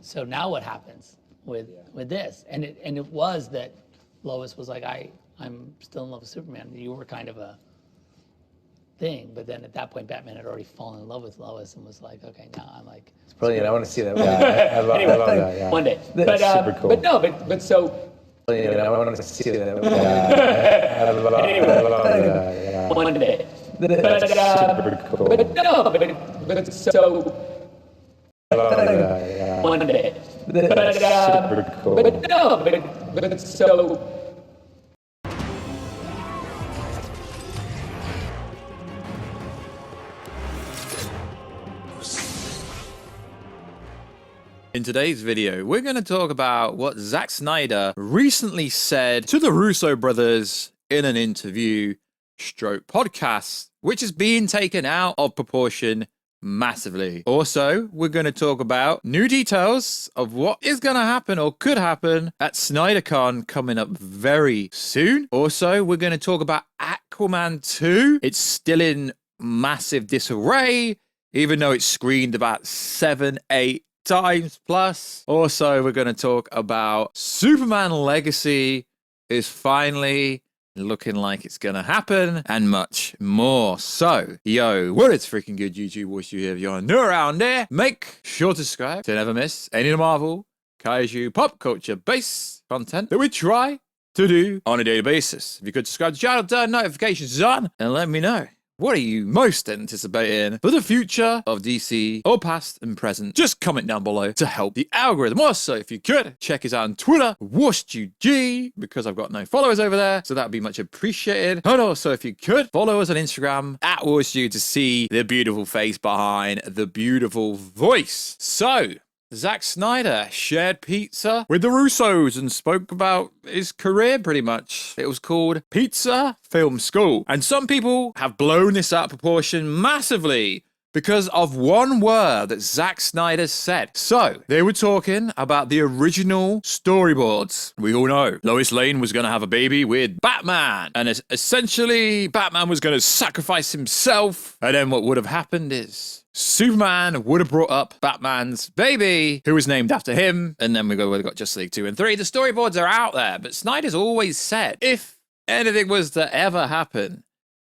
So now what happens with this? And it was that Lois was like, I'm still in love with Superman. You were kind of a thing, but then at that point, Batman had already fallen in love with Lois and was like, okay, now I'm like. It's brilliant. I want to see that. Yeah, I love that. Yeah. One day. That's super cool. But no, but so. Brilliant. I want to see that. Yeah, I love that. Yeah. One day. That's super cool. But no, but so. Yeah. One day. That's super cool. But no, but so. In today's video, we're going to talk about what Zack Snyder recently said to the Russo brothers in an interview stroke podcast, which is being taken out of proportion massively. Also, we're going to talk about new details of what is going to happen or could happen at SnyderCon coming up very soon. Also, we're going to talk about Aquaman 2. It's still in massive disarray, even though it's screened about 7-8 times plus. Also, we're going to talk about Superman Legacy is finally looking like it's going to happen, and much more. So, yo, what is freaking good, YouTube? Warstu here. If you're new around there, make sure to subscribe to never miss any of the Marvel, Kaiju, pop culture based content that we try to do on a daily basis. If you could subscribe to the channel, turn notifications on, and let me know. What are you most anticipating for the future of DC, or past and present? Just comment down below to help the algorithm. Also, if you could, check us out on Twitter, WarstuG, because I've got no followers over there, so that would be much appreciated. And also, if you could, follow us on Instagram, @Warstu, to see the beautiful face behind the beautiful voice. So, Zack Snyder shared pizza with the Russos and spoke about his career pretty much. It was called Pizza Film School. And some people have blown this out of proportion massively because of one word that Zack Snyder said. So, they were talking about the original storyboards. We all know Lois Lane was going to have a baby with Batman. And essentially, Batman was going to sacrifice himself. And then what would have happened is Superman would have brought up Batman's baby, who was named after him. And then we got Justice League 2 and 3. The storyboards are out there. But Snyder's always said, if anything was to ever happen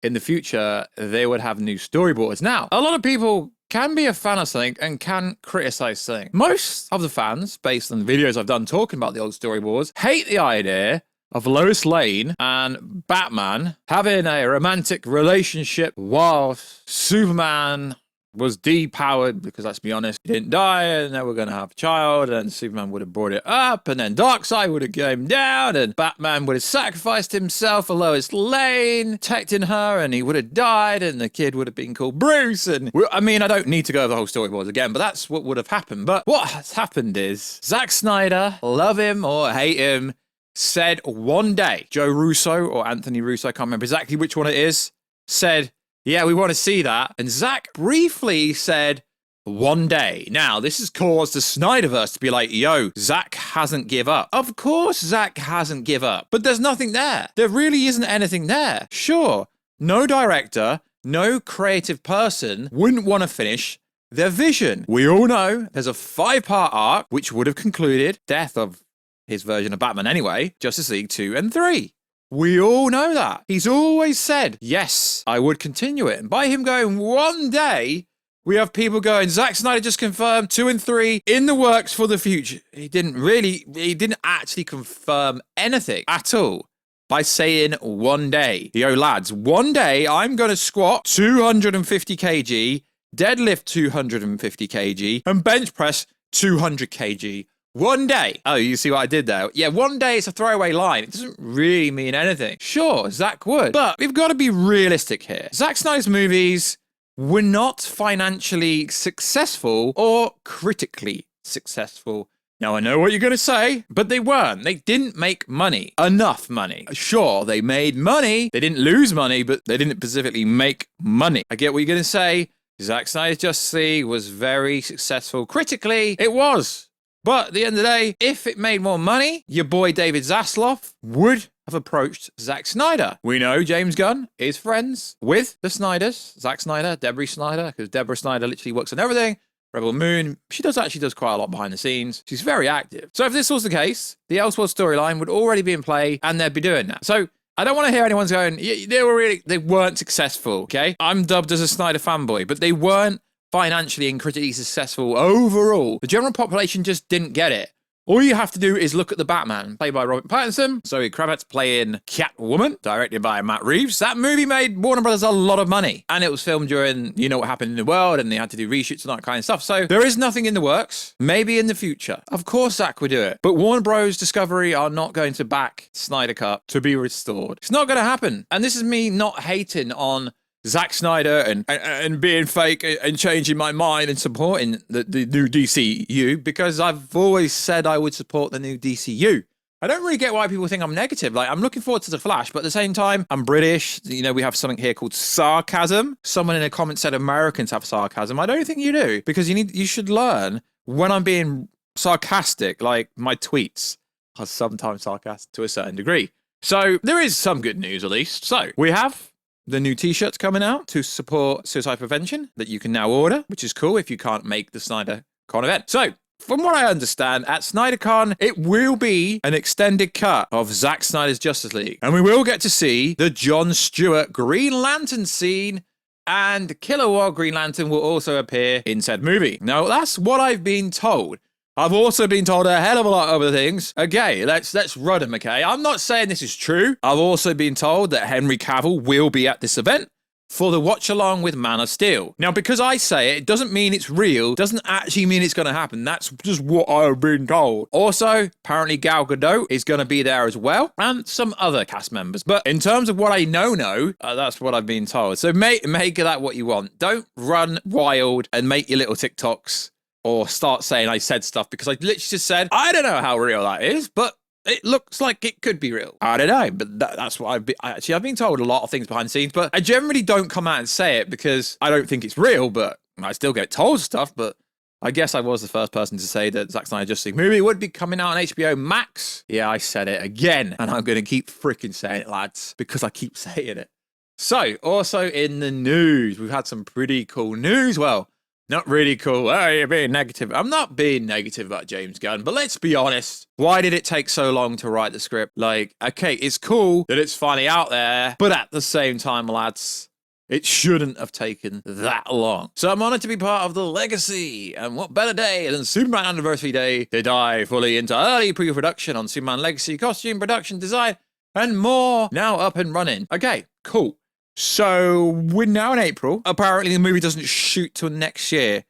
in the future, they would have new storyboards. Now, a lot of people can be a fan of something and can criticize something. Most of the fans, based on the videos I've done talking about the old storyboards, hate the idea of Lois Lane and Batman having a romantic relationship while Superman was depowered, because let's be honest, he didn't die, and then we're going to have a child, and Superman would have brought it up, and then Darkseid would have came down, and Batman would have sacrificed himself for Lois Lane, protecting her, and he would have died, and the kid would have been called Bruce, and I mean, I don't need to go over the whole storyboards again, but that's what would have happened. But what has happened is, Zack Snyder, love him or hate him, said one day, Joe Russo or Anthony Russo, I can't remember exactly which one it is, said, yeah, we want to see that. And Zack briefly said, one day. Now, this has caused the Snyderverse to be like, yo, Zack hasn't give up. Of course Zack hasn't give up, but there's nothing there. There really isn't anything there. Sure, no director, no creative person wouldn't want to finish their vision. We all know there's a 5-part arc, which would have concluded death of his version of Batman anyway, Justice League 2 and 3. We all know that. He's always said, yes, I would continue it. And by him going one day, we have people going, Zack Snyder just confirmed 2 and 3 in the works for the future. He didn't actually confirm anything at all by saying one day. Yo, lads, one day I'm going to squat 250 kg, deadlift 250 kg, and bench press 200 kg. One day. Oh, you see what I did there? Yeah, one day it's a throwaway line. It doesn't really mean anything. Sure, Zack would. But we've got to be realistic here. Zack Snyder's movies were not financially successful or critically successful. Now, I know what you're going to say, but they weren't. They didn't make money. Enough money. Sure, they made money. They didn't lose money, but they didn't specifically make money. I get what you're going to say. Zack Snyder's Justice League was very successful critically. It was. But at the end of the day, if it made more money, your boy David Zaslav would have approached Zack Snyder. We know James Gunn is friends with the Snyders, Zack Snyder, Deborah Snyder, because Deborah Snyder literally works on everything Rebel Moon, she actually does quite a lot behind the scenes. She's very active. So if this was the case, the Elseworld storyline would already be in play and they'd be doing that. So I don't want to hear anyone's going, they weren't successful, okay? I'm dubbed as a Snyder fanboy, but they weren't financially and critically successful overall. The general population just didn't get it. All you have to do is look at the Batman, played by Robert Pattinson, Zoe Kravitz playing Catwoman, directed by Matt Reeves. That movie made Warner Brothers a lot of money. And it was filmed during, you know, what happened in the world, and they had to do reshoots and that kind of stuff. So there is nothing in the works. Maybe in the future. Of course Zack would do it. But Warner Bros. Discovery are not going to back Snyder Cut to be restored. It's not going to happen. And this is me not hating on Zack Snyder and being fake and changing my mind and supporting the new DCU, because I've always said I would support the new DCU. I don't really get why people think I'm negative. Like, I'm looking forward to The Flash, but at the same time, I'm British. You know, we have something here called sarcasm. Someone in a comment said Americans have sarcasm. I don't think you do, because you should learn when I'm being sarcastic, like my tweets are sometimes sarcastic to a certain degree. So there is some good news, at least. So we have the new t-shirts coming out to support suicide prevention that you can now order, which is cool if you can't make the SnyderCon event. So, from what I understand, at SnyderCon, it will be an extended cut of Zack Snyder's Justice League. And we will get to see the Jon Stewart Green Lantern scene, and Kilowog Green Lantern will also appear in said movie. Now, that's what I've been told. I've also been told a hell of a lot of other things. Okay, let's run them, okay? I'm not saying this is true. I've also been told that Henry Cavill will be at this event for the watch-along with Man of Steel. Now, because I say it doesn't mean it's real, doesn't actually mean it's going to happen. That's just what I've been told. Also, apparently Gal Gadot is going to be there as well, and some other cast members. But in terms of what I know, that's what I've been told. So make of that what you want. Don't run wild and make your little TikToks or start saying I said stuff, because I literally just said, I don't know how real that is, but it looks like it could be real. I don't know, but that's what I've been told a lot of things behind the scenes, but I generally don't come out and say it because I don't think it's real, but I still get told stuff. But I guess I was the first person to say that Zack Snyder Justice League movie would be coming out on HBO Max. Yeah, I said it again, and I'm going to keep freaking saying it, lads, because I keep saying it. So, also in the news, we've had some pretty cool news. Well, not really cool. Oh, you're being negative. I'm not being negative about James Gunn, but let's be honest. Why did it take so long to write the script? Like, okay, it's cool that it's finally out there, but at the same time, lads, it shouldn't have taken that long. So I'm honored to be part of the legacy. And what better day than Superman Anniversary Day to dive fully into early pre-production on Superman Legacy, costume, production, design, and more. Now up and running. Okay, cool. So we're now in April. Apparently the movie doesn't shoot till next year.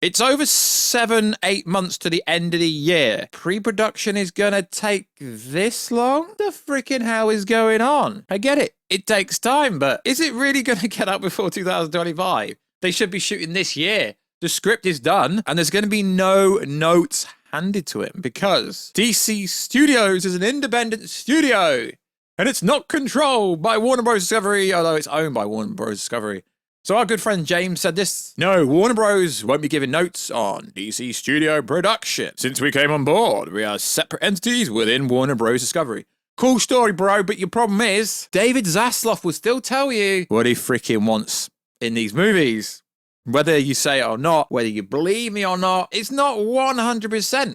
It's over 7-8 months to the end of the year. Pre-production is gonna take this long? The freaking hell is going on? I get it. It takes time, but is it really gonna get out before 2025? They should be shooting this year. The script is done, and there's gonna be no notes handed to him because DC Studios is an independent studio. And it's not controlled by Warner Bros. Discovery, although it's owned by Warner Bros. Discovery. So our good friend James said this: no, Warner Bros. Won't be giving notes on DC Studio production. Since we came on board, we are separate entities within Warner Bros. Discovery. Cool story, bro, but your problem is, David Zaslav will still tell you what he freaking wants in these movies. Whether you say it or not, whether you believe me or not, it's not 100%.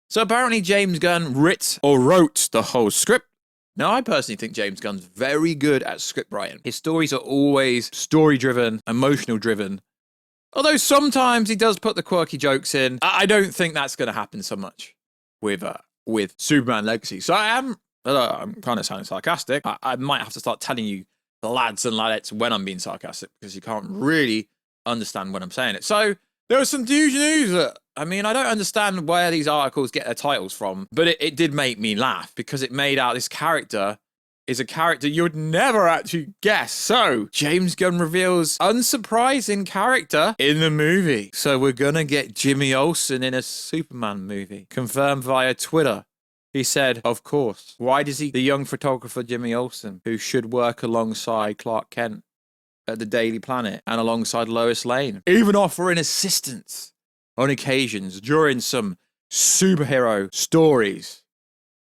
So apparently James Gunn wrote the whole script. Now, I personally think James Gunn's very good at script writing. His stories are always story-driven, emotional-driven. Although sometimes he does put the quirky jokes in. I don't think that's going to happen so much with Superman Legacy. So I'm kind of sounding sarcastic. I might have to start telling you, the lads and ladettes, when I'm being sarcastic, because you can't really understand when I'm saying it. So there was some huge news that, I mean, I don't understand where these articles get their titles from, but it did make me laugh because it made out this character is a character you would never actually guess. So, James Gunn reveals unsurprising character in the movie. So we're gonna get Jimmy Olsen in a Superman movie. Confirmed via Twitter. He said, of course. Why does the young photographer Jimmy Olsen, who should work alongside Clark Kent at the Daily Planet and alongside Lois Lane, even offering assistance on occasions during some superhero stories,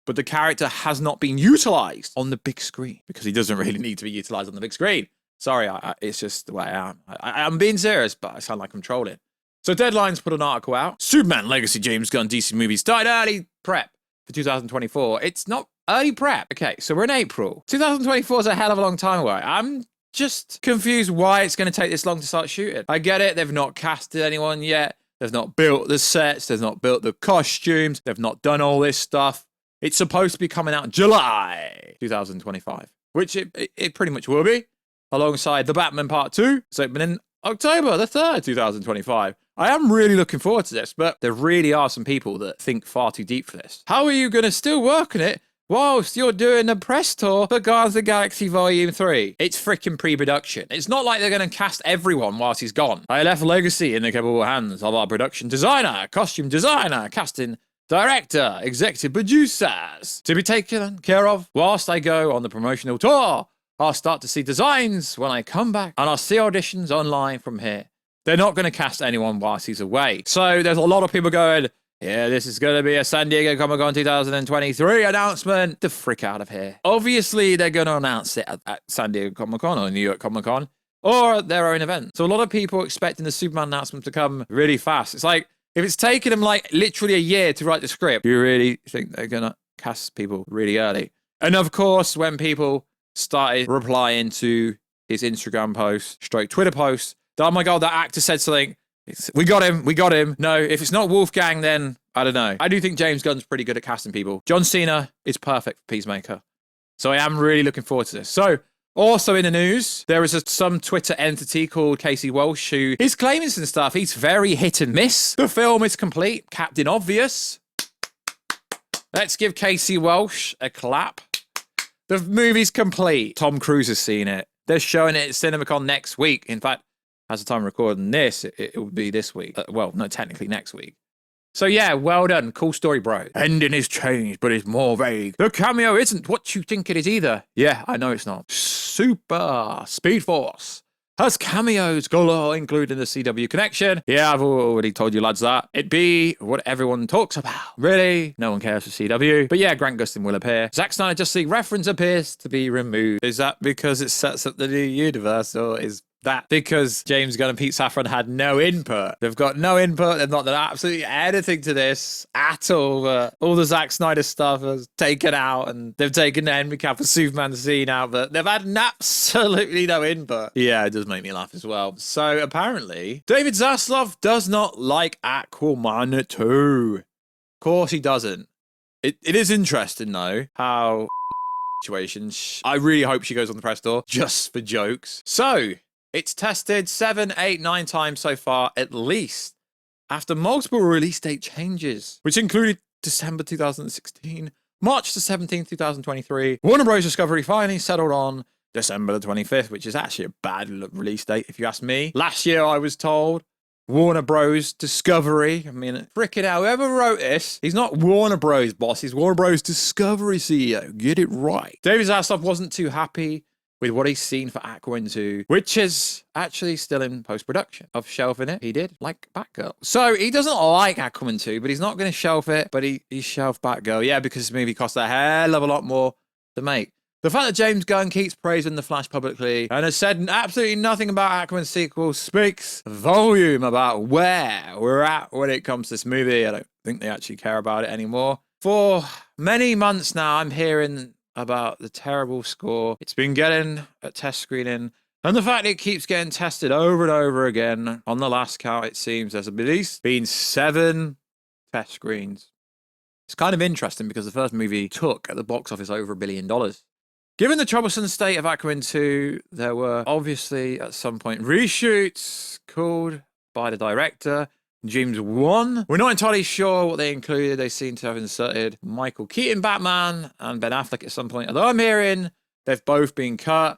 but the character has not been utilized on the big screen because he doesn't really need to be utilized on the big screen. Sorry, it's just the way I am. I'm being serious, but I sound like I'm trolling. So Deadline's put an article out. Superman Legacy James Gunn DC movie started early prep for 2024. It's not early prep. Okay, so we're in April. 2024 is a hell of a long time away. I'm just confused why it's going to take this long to start shooting. I get it. They've not casted anyone yet. They've not built the sets. They've not built the costumes. They've not done all this stuff. It's supposed to be coming out July 2025, which it pretty much will be, alongside The Batman Part 2. It's opening October the 3rd, 2025. I am really looking forward to this, but there really are some people that think far too deep for this. How are you going to still work on it whilst you're doing a press tour for Guardians of the Galaxy Volume 3? It's freaking pre-production. It's not like they're going to cast everyone whilst he's gone. I left legacy in the capable hands of our production designer, costume designer, casting director, executive producers to be taken care of whilst I go on the promotional tour. I'll start to see designs when I come back, and I'll see auditions online from here. They're not going to cast anyone whilst he's away. So there's a lot of people going, yeah, this is going to be a San Diego Comic-Con 2023 announcement. The frick out of here. Obviously, they're going to announce it at San Diego Comic-Con or New York Comic-Con or their own event. So a lot of people expecting the Superman announcement to come really fast. It's like, if it's taken them like literally a year to write the script, you really think they're going to cast people really early? And of course, when people started replying to his Instagram post, Twitter post, oh my God, that actor said something. We got him. No, if it's not Wolfgang, then I don't know. I do think James Gunn's pretty good at casting people. John Cena is perfect for Peacemaker. So I am really looking forward to this. So also in the news, there is some Twitter entity called Casey Walsh who is claiming some stuff. He's very hit and miss. The film is complete. Captain Obvious. Let's give Casey Walsh a clap. The movie's complete. Tom Cruise has seen it. They're showing it at CinemaCon next week. In fact, as the time of recording this, it will be this week. Well, no, technically next week. So yeah, well done. Cool story, bro. Ending is changed, but it's more vague. The cameo isn't what you think it is either. Yeah, I know it's not. Super Speed Force has cameos galore, including the CW connection. Yeah, I've already told you lads that. It'd be what everyone talks about. Really? No one cares for CW. But yeah, Grant Gustin will appear. Zack Snyder Justice League reference appears to be removed. Is that because it sets up the new universe, or is that because James Gunn and Pete Safran had no input? They've got no input. They've not done absolutely anything to this at all. All the Zack Snyder stuff was taken out, and they've taken the Henry Cavill Superman scene out, but they've had absolutely no input. Yeah, it does make me laugh as well. So apparently, David Zaslav does not like Aquaman 2. Of course he doesn't. It is interesting, though, how situations. I really hope she goes on the press tour just for jokes. So it's tested 7, 8, 9 times so far, at least, after multiple release date changes, which included December 2016, March the 17th, 2023. Warner Bros. Discovery finally settled on December the 25th, which is actually a bad release date, if you ask me. Last year, I was told Warner Bros. Discovery. I mean, frickin' hell, whoever wrote this, he's not Warner Bros. Boss, he's Warner Bros. Discovery CEO. Get it right. David Zaslav wasn't too happy with what he's seen for Aquaman 2, which is actually still in post-production of shelving it. He did like Batgirl. So he doesn't like Aquaman 2, but he's not going to shelf it, but he shelved Batgirl. Yeah, because this movie cost a hell of a lot more to make. The fact that James Gunn keeps praising The Flash publicly and has said absolutely nothing about Aquaman's sequel speaks volume about where we're at when it comes to this movie. I don't think they actually care about it anymore. For many months now, I'm hearing about the terrible score it's been getting at test screening, and the fact it keeps getting tested over and over again. On the last count, it seems there's at least been 7 test screens. It's kind of interesting because the first movie took at the box office over $1 billion. Given the troublesome state of Aquaman 2, there were obviously at some point reshoots called by the director, James Wan. We're not entirely sure what they included. They seem to have inserted Michael Keaton Batman and Ben Affleck at some point, although I'm hearing they've both been cut.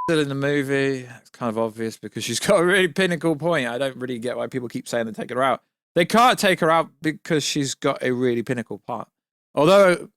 Still in the movie. It's kind of obvious because she's got a really pinnacle point. I don't really get why people keep saying they take her out. They can't take her out because she's got a really pinnacle part. Although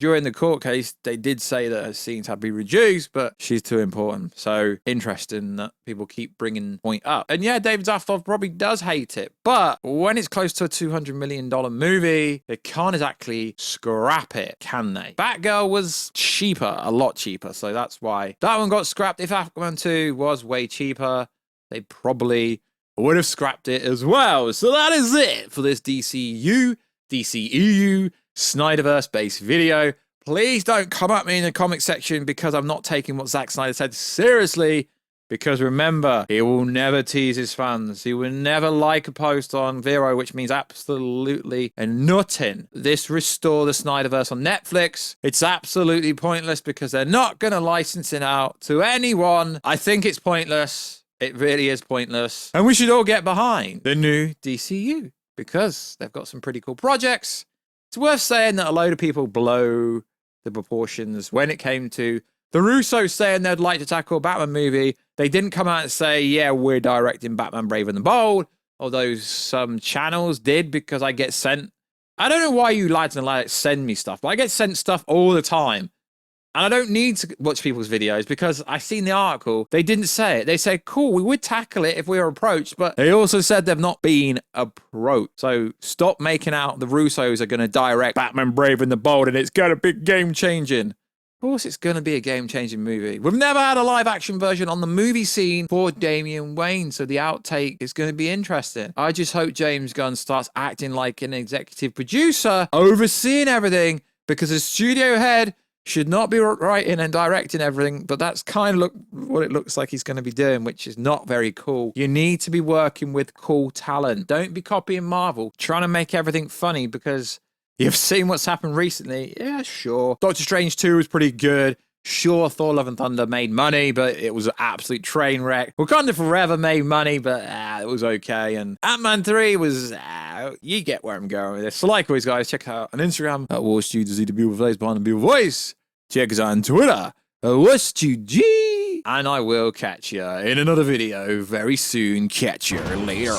during the court case, they did say that her scenes had been reduced, but she's too important. So interesting that people keep bringing the point up. And yeah, David Zaslav probably does hate it, but when it's close to a $200 million movie, they can't exactly scrap it, can they? Batgirl was cheaper, a lot cheaper. So that's why that one got scrapped. If Aquaman 2 was way cheaper, they probably would have scrapped it as well. So that is it for this DCU, DCEU, Snyderverse-based video. Please don't come at me in the comment section because I'm not taking what Zack Snyder said seriously. Because remember, he will never tease his fans. He will never like a post on Vero, which means absolutely nothing. This restore the Snyderverse on Netflix. It's absolutely pointless because they're not going to license it out to anyone. I think it's pointless. It really is pointless. And we should all get behind the new DCU because they've got some pretty cool projects. It's worth saying that a load of people blow the proportions when it came to the Russos saying they'd like to tackle a Batman movie. They didn't come out and say, yeah, we're directing Batman Brave and the Bold, although some channels did because I get sent. I don't know why you lads and lads send me stuff, but I get sent stuff all the time. And I don't need to watch people's videos because I've seen the article. They didn't say it. They said, cool, we would tackle it if we were approached, but they also said they've not been approached. So stop making out the Russos are going to direct Batman Brave and the Bold and it's going to be game-changing. Of course it's going to be a game-changing movie. We've never had a live-action version on the movie scene for Damian Wayne, so the outtake is going to be interesting. I just hope James Gunn starts acting like an executive producer, overseeing everything, because a studio head should not be writing and directing everything, but that's kind of what it looks like he's going to be doing, which is not very cool. You need to be working with cool talent. Don't be copying Marvel, trying to make everything funny because you've seen what's happened recently. Yeah, sure. Doctor Strange 2 was pretty good. Sure, Thor Love and Thunder made money, but it was an absolute train wreck. Wakanda Forever made money, but it was okay. And Ant-Man 3 was, you get where I'm going with this. So like always, guys, check us out on Instagram at Warstu to see the beautiful face behind the beautiful voice. Check us out on Twitter at WarstuG. And I will catch you in another video very soon. Catch you later.